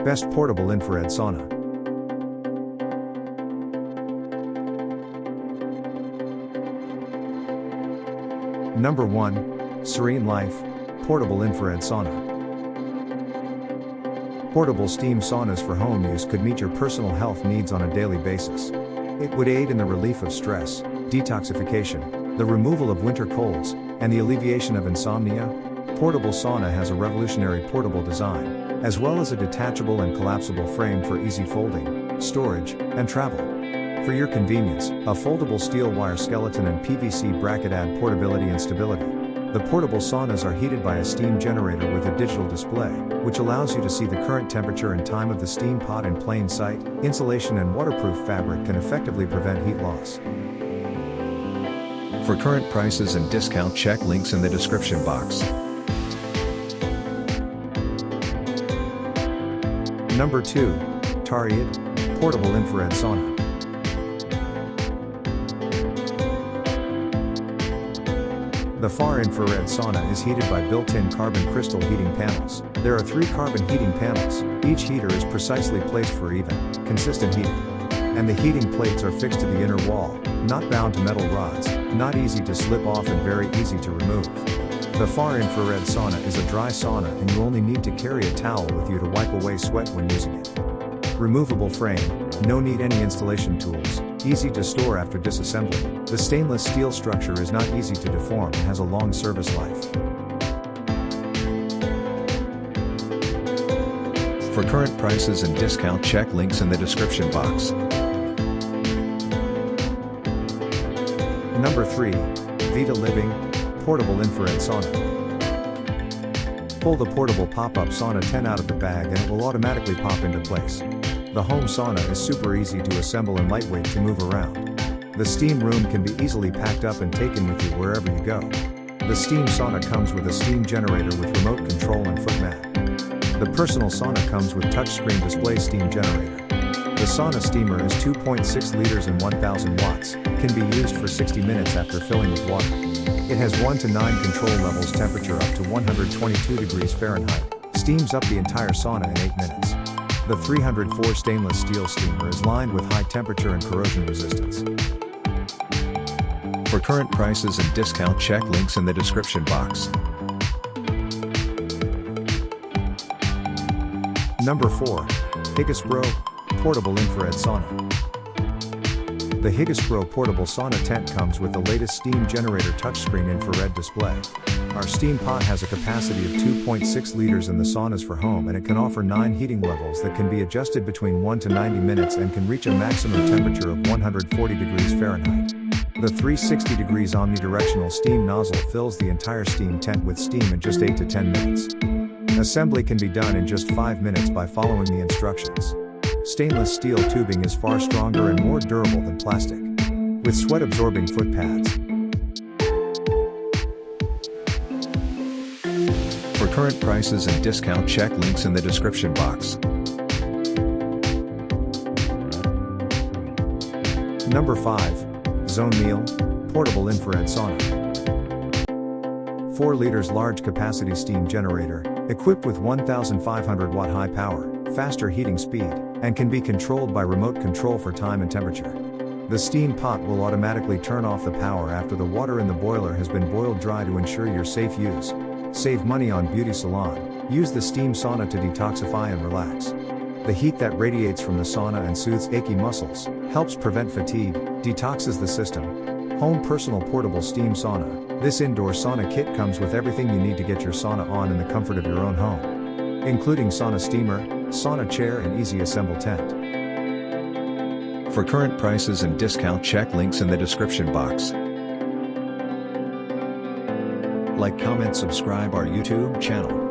Best Portable Infrared Sauna. Number 1. Serene Life Portable Infrared Sauna. Portable steam saunas for home use could meet your personal health needs on a daily basis. It would aid in the relief of stress, detoxification, the removal of winter colds, and the alleviation of insomnia. Portable sauna has a revolutionary portable design, as well as a detachable and collapsible frame for easy folding, storage, and travel. For your convenience, a foldable steel wire skeleton and PVC bracket add portability and stability. The portable saunas are heated by a steam generator with a digital display, which allows you to see the current temperature and time of the steam pot in plain sight. Insulation and waterproof fabric can effectively prevent heat loss. For current prices and discount, check links in the description box. Number 2. Therapeutic Portable Infrared Sauna. The far infrared sauna is heated by built-in carbon crystal heating panels. There are 3 carbon heating panels. Each heater is precisely placed for even, consistent heating. And the heating plates are fixed to the inner wall, not bound to metal rods, not easy to slip off and very easy to remove. The far infrared sauna is a dry sauna and you only need to carry a towel with you to wipe away sweat when using it. Removable frame, no need any installation tools, easy to store after disassembly. The stainless steel structure is not easy to deform and has a long service life. For current prices and discount, check links in the description box. Number 3. Vita Living Portable Infrared Sauna. Pull the portable pop-up sauna tent out of the bag and it will automatically pop into place. The home sauna is super easy to assemble and lightweight to move around. The steam room can be easily packed up and taken with you wherever you go. The steam sauna comes with a steam generator with remote control and foot mat. The personal sauna comes with touchscreen display steam generator. The sauna steamer is 2.6 liters and 1000 watts, can be used for 60 minutes after filling with water. It has 1 to 9 control levels, temperature up to 122 degrees Fahrenheit, steams up the entire sauna in 8 minutes. The 304 stainless steel steamer is lined with high temperature and corrosion resistance. For current prices and discount, check links in the description box. Number 4. Higasbro Portable Infrared Sauna. The Higasbro Portable Sauna tent comes with the latest steam generator touchscreen infrared display. Our steam pot has a capacity of 2.6 liters and the saunas for home, and it can offer 9 heating levels that can be adjusted between 1 to 90 minutes and can reach a maximum temperature of 140 degrees Fahrenheit. The 360 degrees omnidirectional steam nozzle fills the entire steam tent with steam in just 8 to 10 minutes. Assembly can be done in just 5 minutes by following the instructions. Stainless steel tubing is far stronger and more durable than plastic, with sweat-absorbing foot pads. For current prices and discount, check links in the description box. Number 5. Zone Meal Portable Infrared Sauna. 4 liters large capacity steam generator, equipped with 1500 watt high power, faster heating speed, and can be controlled by remote control for time and temperature. The steam pot will automatically turn off the power after the water in the boiler has been boiled dry to ensure your safe use. Save money on beauty salon. Use the steam sauna to detoxify and relax. The heat that radiates from the sauna and soothes achy muscles, helps prevent fatigue, detoxes the system. Home Personal Portable Steam Sauna. This indoor sauna kit comes with everything you need to get your sauna on in the comfort of your own home, including sauna steamer, sauna chair and easy assemble tent. For current prices and discount, check links in the description box. Like, comment, subscribe our YouTube channel.